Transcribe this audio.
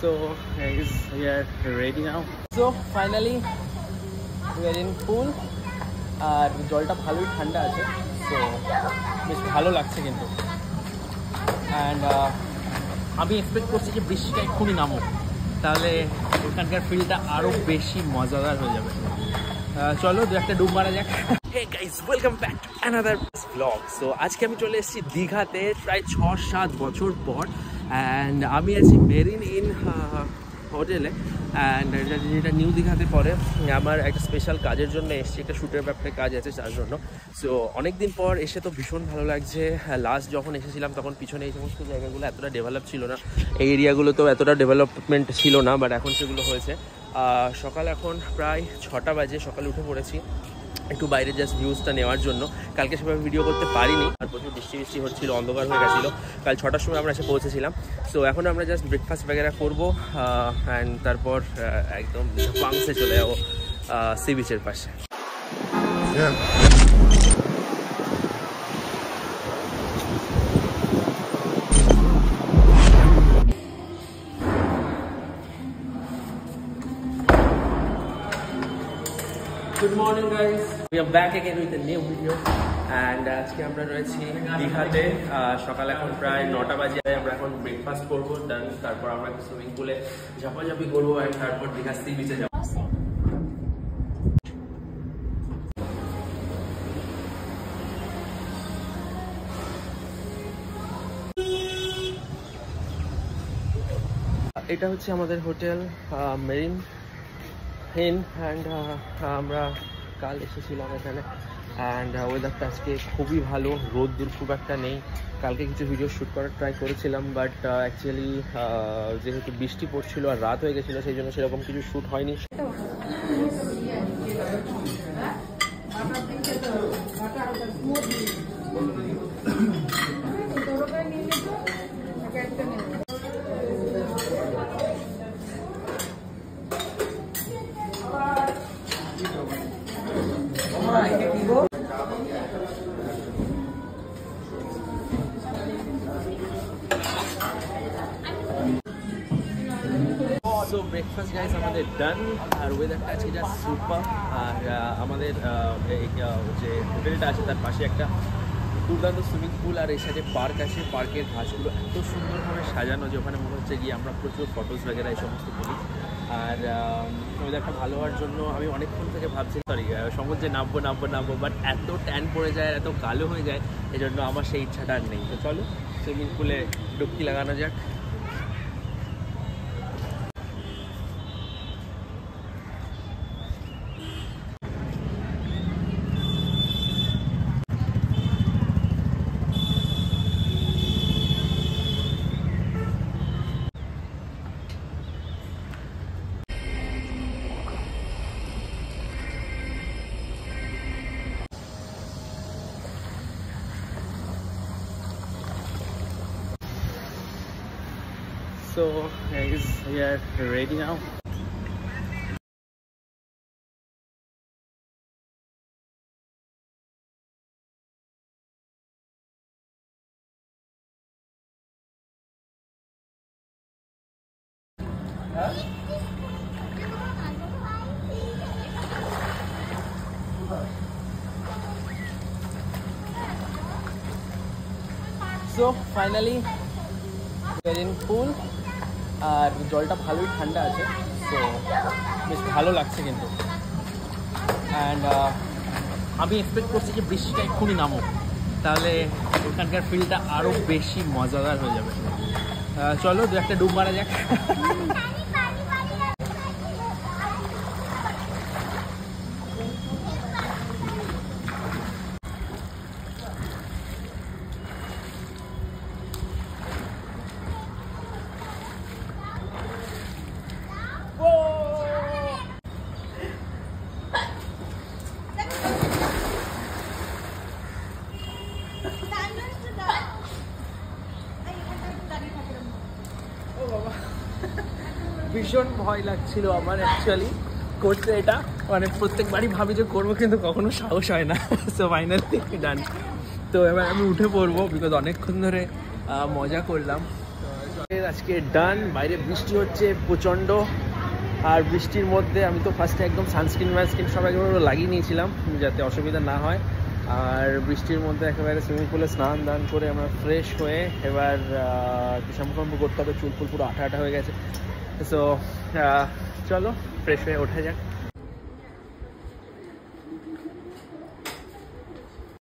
So guys, we are ready now. So finally we are in pool. আর জলটা ভালোই ঠান্ডা আছে, সো বেশ ভালো লাগছে কিন্তু। অ্যান্ড আমি এক্সপেক্ট করছি যে বৃষ্টিটা এক্ষুনি নামুক, তাহলে ওখানকার ফিলটা আরও বেশি মজাদার হয়ে যাবে। চলো দু একটা ডুব মারা যাক। Hey guys, welcome back to another vlog. So আজকে আমি চলে এসেছি দীঘাতে প্রায় 6-7 বছর পর। অ্যান্ড আমি আছি মেরিন ইন হোটেলে। অ্যান্ড যেটা নিউ দীঘাতে পরে আমার একটা স্পেশাল কাজের জন্য এসেছি, একটা শ্যুটের ব্যাপারে কাজ আছে তার জন্য। সো অনেক দিন পর এসে তো ভীষণ ভালো লাগছে। লাস্ট যখন এসেছিলাম তখন পিছনে এই সমস্ত জায়গাগুলো এতটা ডেভেলপ ছিল না, এই এরিয়াগুলো তো এতটা ডেভেলপমেন্ট ছিল না, বাট এখন সেগুলো হয়েছে। সকাল এখন প্রায় 6টা বাজে, সকালে উঠে পড়েছি একটু বাইরে জাস্ট ভিউজটা নেওয়ার জন্য। কালকে সেভাবে ভিডিও করতে পারিনি, আর প্রচুর বৃষ্টি হচ্ছিলো, অন্ধকার হয়ে গেছিলো। কাল 6টার সময় আমরা এসে পৌঁছেছিলাম। সো এখন আমরা জাস্ট ব্রেকফাস্ট বগেরা করবো, অ্যান্ড তারপর একদম পাংসে চলে যাবো সি বিচের পাশে। Good morning guys, we are back again with a new video and আজকে আমরা রয়েছি দীঘাতে। সকাল এখন প্রায় 9টা বাজে, আমরা এখন ব্রেকফাস্ট করবো, দেন তারপর আমরা সুইমিং পুলে ঝাপাঝাপি করবো, and তারপর দীঘা সি বিচে যাবো। এটা হচ্ছে আমাদের হোটেল মেরিন ইন। অ্যান্ড আমরা কাল এসেছিলাম এখানে, অ্যান্ড ওয়েদারটা আজকে খুবই ভালো, রোদ্দুর খুব একটা নেই। কালকে কিছু ভিডিও শ্যুট করার ট্রাই করেছিলাম, বাট অ্যাকচুয়ালি যেহেতু বৃষ্টি পড়ছিল আর রাত হয়ে গেছিলো, সেই জন্য সেরকম কিছু শ্যুট হয়নি। সো ব্রেকফাস্ট গাইস আমাদের ডান, আর ওয়েদারটা আজকে যা সুপার। আর আমাদের যে হোটেলটা আছে তার পাশে একটা দুর্দান্ত সুইমিং পুল, আর এই সাইডে পার্ক আছে। পার্কের ঘাসগুলো এত সুন্দরভাবে সাজানো যে ওখানে মনে হচ্ছে গিয়ে আমরা প্রচুর ফটোস বগেরা এই সমস্ত করি। আর ওয়েদারটা ভালো হওয়ার জন্য আমি অনেকক্ষণ থেকে ভাবছি সমুদ্রে নামবো, বাট এত ট্যান পড়ে যায়, এত কালো হয়ে যায়, এই জন্য আমার সেই ইচ্ছাটা আর নেই। তো চলো সুইমিং পুলে ডুবকি লাগানো যাক। So guys, we are ready now. So finally we are in pool. আর জলটা ভালোই ঠান্ডা আছে, সো বেশ ভালো লাগছে কিন্তু। অ্যান্ড আমি এক্সপেক্ট করছি যে বৃষ্টিটা এক্ষুনি নামুক, তাহলে ওখানকার ফিলটা আরও বেশি মজাদার হয়ে যাবে। চলো দু একটা ডুব মারা যাক। ভীষণ ভয় লাগছিল আমার অ্যাকচুয়ালি করতে এটা, মানে প্রত্যেকবারই ভাবি যে করবো কিন্তু কখনো সাহস হয় না। সো ফাইনালি ডান। তো এবার আমি উঠে পড়বো, বিকজ অনেকক্ষণ ধরে মজা করলাম। আজকে ডান। বাইরে বৃষ্টি হচ্ছে প্রচণ্ড, আর বৃষ্টির মধ্যে আমি তো ফার্স্টে একদম সানস্ক্রিন সব একেবারে লাগিয়ে নিয়েছিলাম যাতে অসুবিধা না হয়। আর বৃষ্টির মধ্যে একেবারে সুইমিং পুলে স্নান দান করে আমরা ফ্রেশ হয়ে এবার শ্যাম্পু করতে হবে। চুল ফুল পুরো আঠা আঠা হয়ে গেছে। সো চলো ফ্রেশ হয়ে ওঠা যাক।